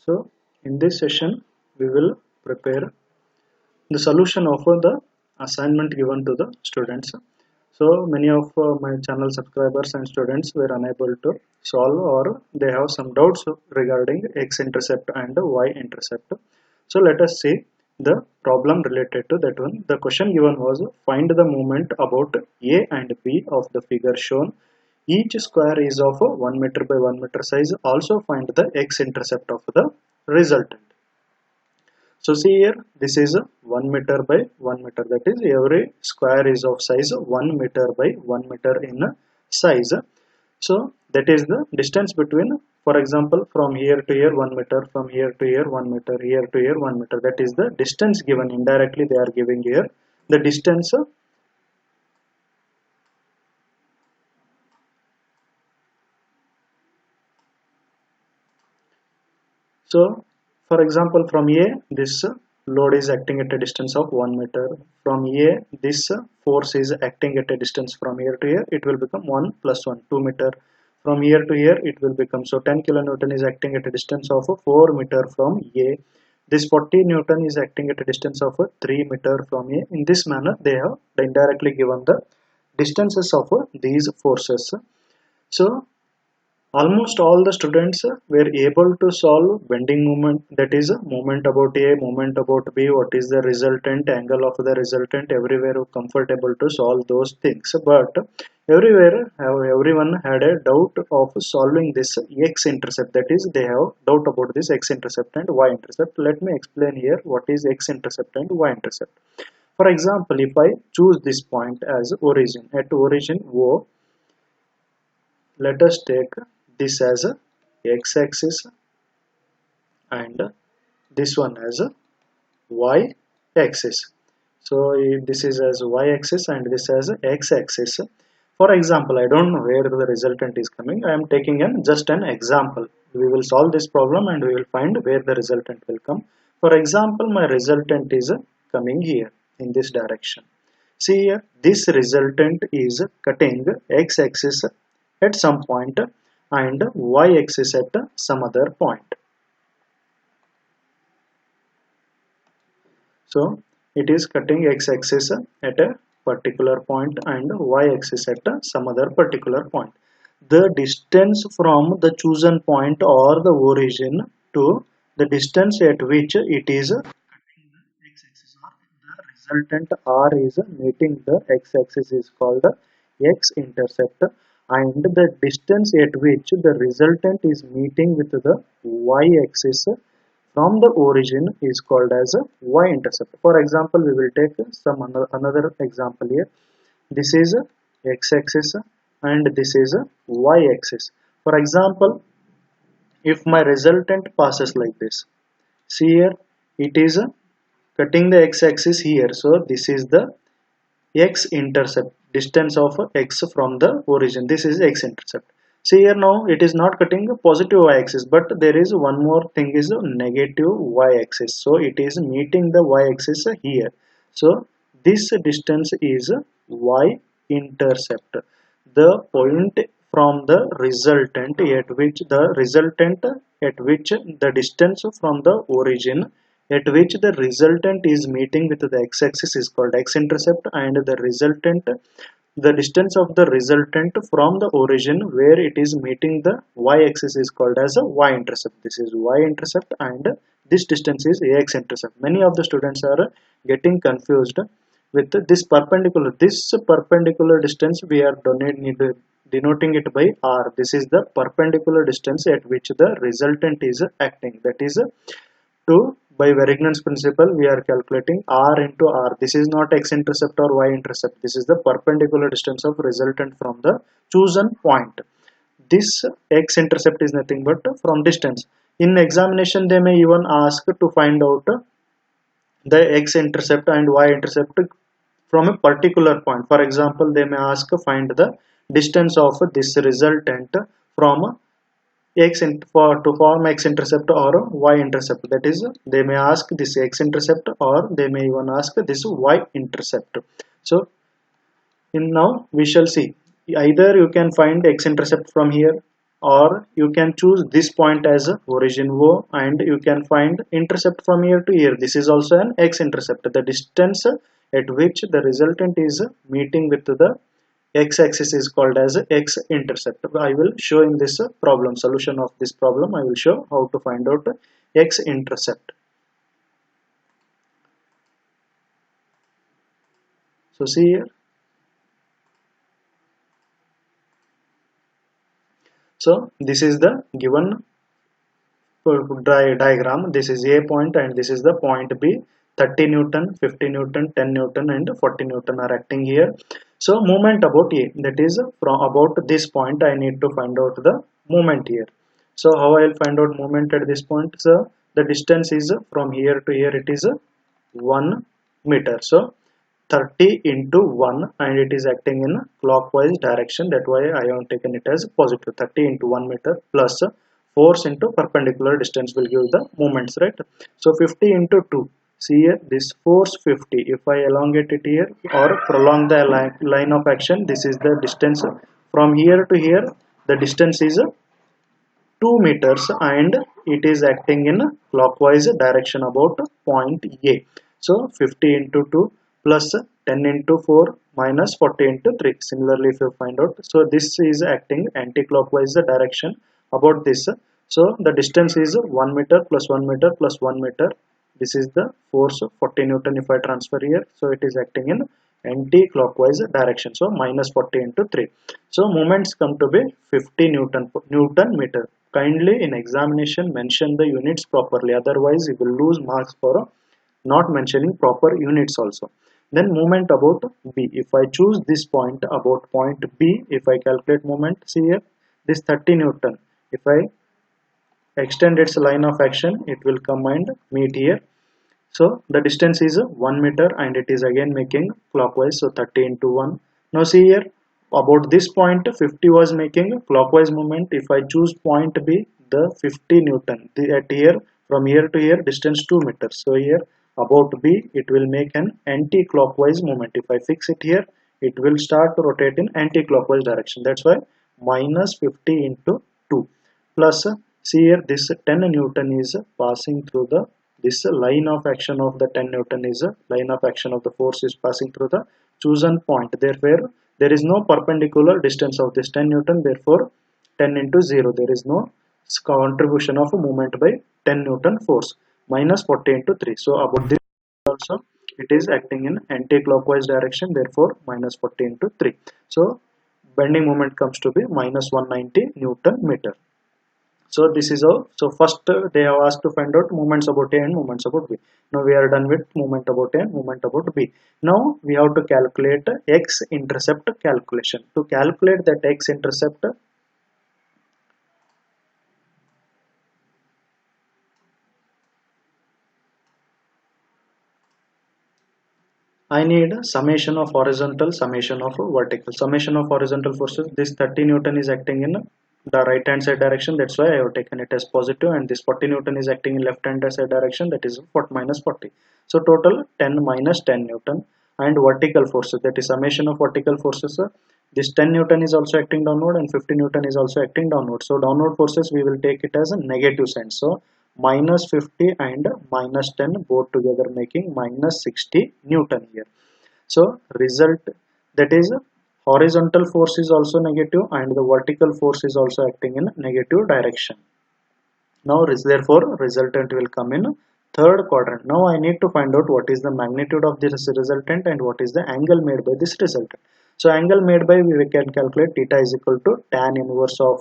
So in this session we will prepare the solution of the assignment given to the students. So many of my channel subscribers and students were unable to solve, or they have some doubts regarding x-intercept and y-intercept. So let us see the problem related to that one. The question given was, find the moment about A and B of the figure shown. Each square is of 1 meter by 1 meter size. Also find the x-intercept of the resultant. So see here, this is 1 meter by 1 meter, that is every square is of size 1 meter by 1 meter in size. So that is the distance between, for example, from here to here 1 meter, from here to here 1 meter, here to here 1 meter. That is the distance given. Indirectly they are giving here the distance. So for example, from A, this load is acting at a distance of 1 meter. From A, this force is acting at a distance from here to here. It will become 1 plus 1, 2 meter. From here to here, it will become, so 10 kilonewton is acting at a distance of 4 meter from A. This 40 Newton is acting at a distance of 3 meter from A. In this manner, they have indirectly given the distances of these forces. So almost all the students were able to solve bending moment, that is moment about A, moment about B, what is the resultant, angle of the resultant, everywhere comfortable to solve those things. But everyone had a doubt of solving this x-intercept, that is they have doubt about this x-intercept and y-intercept. Let me explain here what is x-intercept and y-intercept. For example, if I choose this point as origin, at origin O, let us take this as a x-axis and this one as a y-axis. So this is as y-axis and this as x-axis. For example, I don't know where the resultant is coming. I am taking just an example. We will solve this problem and we will find where the resultant will come. For example, my resultant is coming here in this direction. See here, this resultant is cutting x-axis at some point and y-axis at some other point. So it is cutting x-axis at a particular point and y-axis at some other particular point. The distance from the chosen point or the origin to the distance at which it is cutting the x-axis, or the resultant R is meeting the x-axis, is called x-intercept, and the distance at which the resultant is meeting with the y-axis from the origin is called as a y-intercept. For example, we will take some another example here. This is x-axis and this is y-axis. For example, if my resultant passes like this, see here, it is cutting the x-axis here. So this is the x-intercept, distance of x from the origin. This is x-intercept. See here, now it is not cutting a positive y-axis, but there is one more thing, is a negative y-axis. So it is meeting the y-axis here. So this distance is y-intercept. The point from the resultant at which the distance from the origin at which the resultant is meeting with the x-axis is called x-intercept, and the distance of the resultant from the origin where it is meeting the y-axis is called as a y-intercept. This is y-intercept and this distance is x-intercept. Many of the students are getting confused with this perpendicular. This perpendicular distance we are denoting it by r. This is the perpendicular distance at which the resultant is acting. That is by Varignon's principle, we are calculating r into r. This is not x-intercept or y-intercept. This is the perpendicular distance of resultant from the chosen point. This x-intercept is nothing but from distance. In examination, they may even ask to find out the x-intercept and y-intercept from a particular point. For example, they may ask find the distance of this resultant from to form x-intercept or y-intercept. That is, they may ask this x-intercept or they may even ask this y-intercept. So now we shall see, either you can find x-intercept from here or you can choose this point as a origin O, and you can find intercept from here to here. This is also an x-intercept, the distance at which the resultant is meeting with the x-axis is called as x-intercept. I will show in this problem, solution of this problem, I will show how to find out x-intercept. So see here. So this is the given diagram. This is A point and this is the point B. 30 Newton, 50 Newton, 10 Newton and 40 Newton are acting here. So moment about A, that is from about this point I need to find out the moment here. So how I will find out moment at this point? So the distance is from here to here, it is 1 meter. So 30 into 1 and it is acting in clockwise direction, that why I have taken it as positive. 30 into 1 meter plus force into perpendicular distance will give the moments, right? So 50 into 2, see here, this force 50, if I elongate it here or prolong the line of action, this is the distance from here to here, the distance is 2 meters and it is acting in clockwise direction about point A. So 50 into 2 plus 10 into 4 minus 40 into 3. Similarly, if you find out, so this is acting anti-clockwise direction about this. So the distance is 1 meter plus 1 meter plus 1 meter. This is the force 40 Newton if I transfer here. So it is acting in anti-clockwise direction. So minus 40 into 3. So moments come to be 50 Newton meter. Kindly in examination mention the units properly, otherwise you will lose marks for not mentioning proper units also. Then moment about B, if I choose this point about point B, if I calculate moment, see here, this 30 Newton, if I extend its line of action, it will come and meet here. So the distance is 1 meter and it is again making clockwise, so 30 into 1. Now see here, about this point 50 was making clockwise movement. If I choose point B, the 50 Newton, at here from here to here distance 2 meters. So here about B, it will make an anti-clockwise movement. If I fix it here, it will start to rotate in anti-clockwise direction. That's why minus 50 into 2 plus, see here, this 10 Newton is passing through the, this line of action of the 10 Newton is a line of action of the force is passing through the chosen point. Therefore, there is no perpendicular distance of this 10 Newton. Therefore, 10 into 0, there is no contribution of a movement by 10 Newton force. Minus 40 into 3. So about this also, it is acting in anti-clockwise direction. Therefore, minus 40 into 3. So bending moment comes to be minus 190 Newton meter. So this is all. So first they have asked to find out moments about A and moments about B. Now we are done with moment about A and moment about B. Now we have to calculate x-intercept calculation. To calculate that x-intercept, I need summation of horizontal, summation of vertical. Summation of horizontal forces, this 30 Newton is acting in the right hand side direction, that's why I have taken it as positive, and this 40 Newton is acting in left hand side direction, that is minus 40. So total 10 minus 10 Newton. And vertical forces, that is summation of vertical forces, this 10 Newton is also acting downward and 50 Newton is also acting downward. So downward forces we will take it as a negative sign. So minus 50 and minus 10 both together making minus 60 Newton here. So result, that is horizontal force is also negative and the vertical force is also acting in negative direction. Now therefore resultant will come in third quadrant. Now I need to find out what is the magnitude of this resultant and what is the angle made by this resultant. So angle made by, we can calculate theta is equal to tan inverse of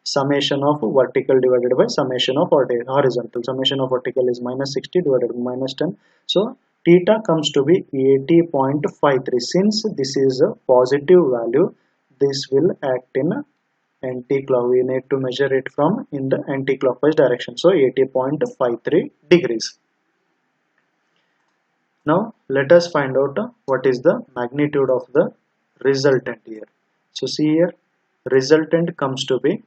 summation of vertical divided by summation of horizontal. Summation of vertical is minus 60 divided by minus 10. So theta comes to be 80.53. Since this is a positive value, this will act in anti-clockwise. We need to measure it from in the anti-clockwise direction. So 80.53 degrees. Now let us find out what is the magnitude of the resultant here. So see here, resultant comes to be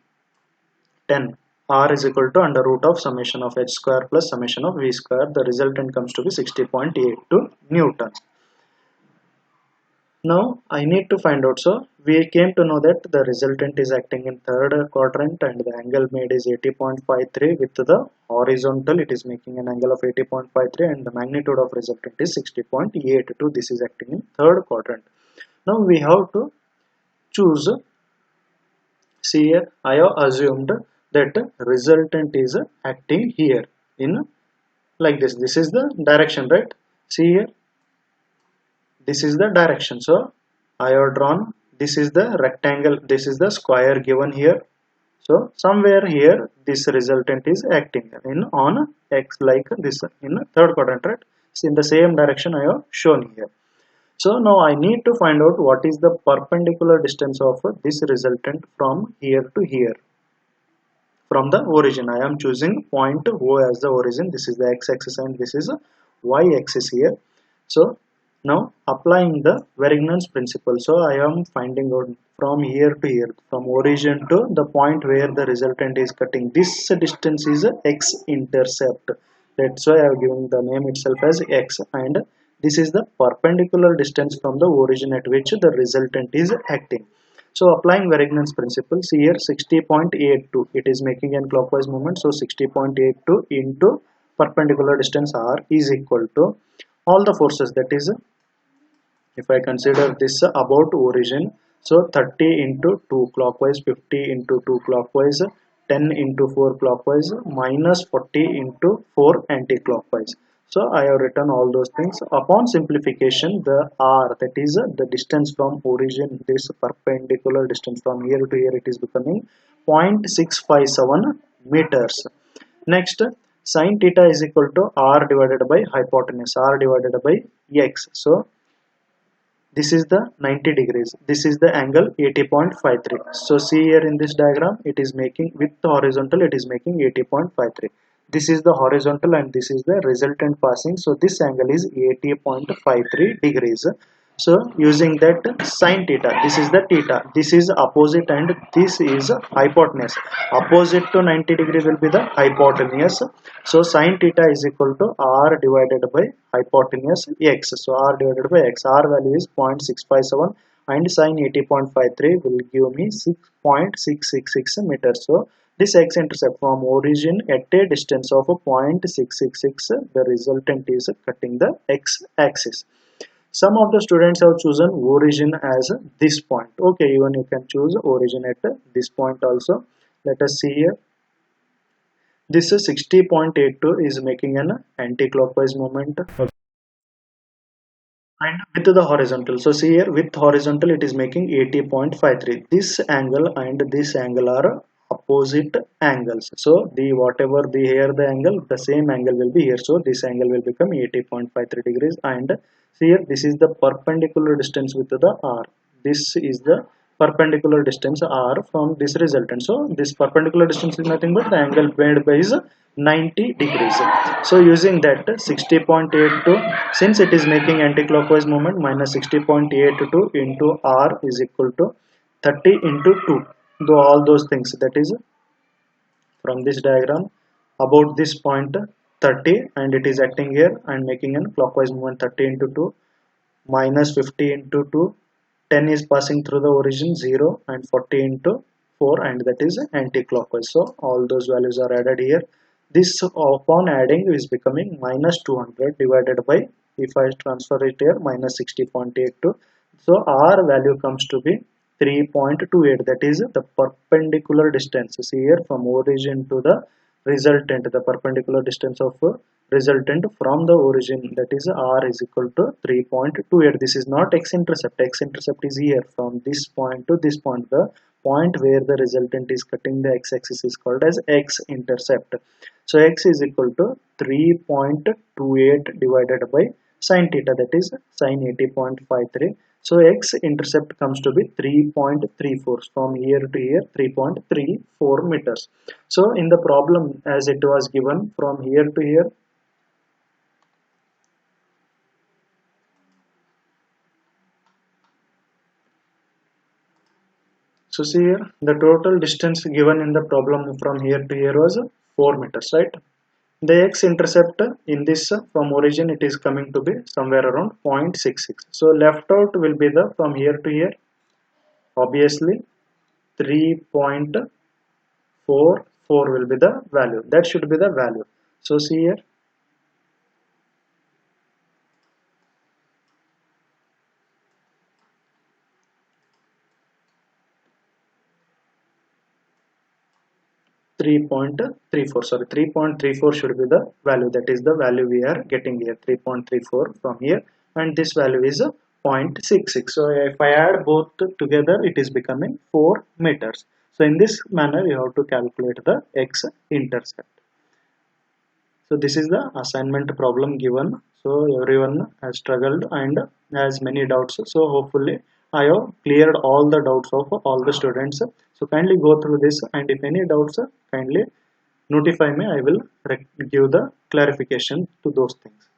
10. R is equal to under root of summation of h square plus summation of v square. The resultant comes to be 60.82 Newton. Now I need to find out. So we came to know that the resultant is acting in third quadrant and the angle made is 80.53 with the horizontal. It is making an angle of 80.53 and the magnitude of resultant is 60.82. This is acting in third quadrant. Now we have to choose. See here, I have assumed that resultant is acting here in like this. This is the direction, right? See here, this is the direction. So I have drawn, this is the rectangle, this is the square given here. So somewhere here this resultant is acting in on x like this in third quadrant, right? So in the same direction I have shown here. So now I need to find out what is the perpendicular distance of this resultant from here to here, from the origin. I am choosing point O as the origin. This is the x-axis and this is a y-axis here. So now applying the Varignon's principle. So I am finding out from here to here, from origin to the point where the resultant is cutting. This distance is a x-intercept. That's why I have given the name itself as x, and this is the perpendicular distance from the origin at which the resultant is acting. So applying Varignon's principle, see here 60.82, it is making a clockwise movement. So 60.82 into perpendicular distance r is equal to all the forces, that is, if I consider this about origin, so 30 into 2 clockwise, 50 into 2 clockwise, 10 into 4 clockwise, minus 40 into 4 anti-clockwise. So I have written all those things. Upon simplification, the r, that is the distance from origin, this perpendicular distance from here to here, it is becoming 0.657 meters. Next, sine theta is equal to r divided by hypotenuse, r divided by x. So this is the 90 degrees, this is the angle 80.53. So see here in this diagram, it is making with the horizontal, it is making 80.53. This is the horizontal and this is the resultant passing, so this angle is 80.53 degrees. So using that sine theta, this is the theta, this is opposite and this is hypotenuse. Opposite to 90 degree will be the hypotenuse. So sine theta is equal to r divided by hypotenuse x. So r divided by x, r value is 0.657 and sine 80.53 will give me 6.666 meters. So this x-intercept from origin at a distance of 0.666, the resultant is cutting the x-axis. Some of the students have chosen origin as this point. Okay, even you can choose origin at this point also. Let us see here. This is 60.82 is making an anti-clockwise movement. Okay. And with the horizontal. So see here, with horizontal it is making 80.53. This angle and this angle are opposite angles. So the whatever the here the angle, the same angle will be here. So this angle will become 80.53 degrees. And see here, this is the perpendicular distance with the r. This is the perpendicular distance r from this resultant. So this perpendicular distance is nothing but the angle made by is 90 degrees. So using that 60.82, since it is making anti-clockwise movement, minus 60.82 into r is equal to 30 into 2. Though all those things, that is from this diagram about this point 30 and it is acting here and making a clockwise movement. 30 into 2 minus 50 into 2, 10 is passing through the origin 0 and 40 into 4 and that is anti-clockwise. So all those values are added here. This upon adding is becoming minus 200 divided by, if I transfer it here, minus 60.82. So our value comes to be 3.28, that is the perpendicular distance. See here, from origin to the resultant, the perpendicular distance of resultant from the origin, that is r is equal to 3.28. This is not x-intercept, x-intercept is here from this point to this point. The point where the resultant is cutting the x-axis is called as x-intercept. So x is equal to 3.28 divided by sine theta, that is sine 80.53. So x-intercept comes to be 3.34, from here to here 3.34 meters. So in the problem as it was given from here to here, so see here, the total distance given in the problem from here to here was 4 meters, right? The x-intercept in this from origin, it is coming to be somewhere around 0.66. So left out will be the from here to here, obviously 3.44 will be the value. That should be the value. So see here, 3.34, sorry, 3.34 should be the value. That is the value we are getting here, 3.34 from here, and this value is 0.66. So if I add both together, it is becoming 4 meters. So in this manner you have to calculate the x-intercept. So this is the assignment problem given. So everyone has struggled and has many doubts. So hopefully I have cleared all the doubts of all the students. So kindly go through this, and if any doubts, kindly notify me. I will give the clarification to those things.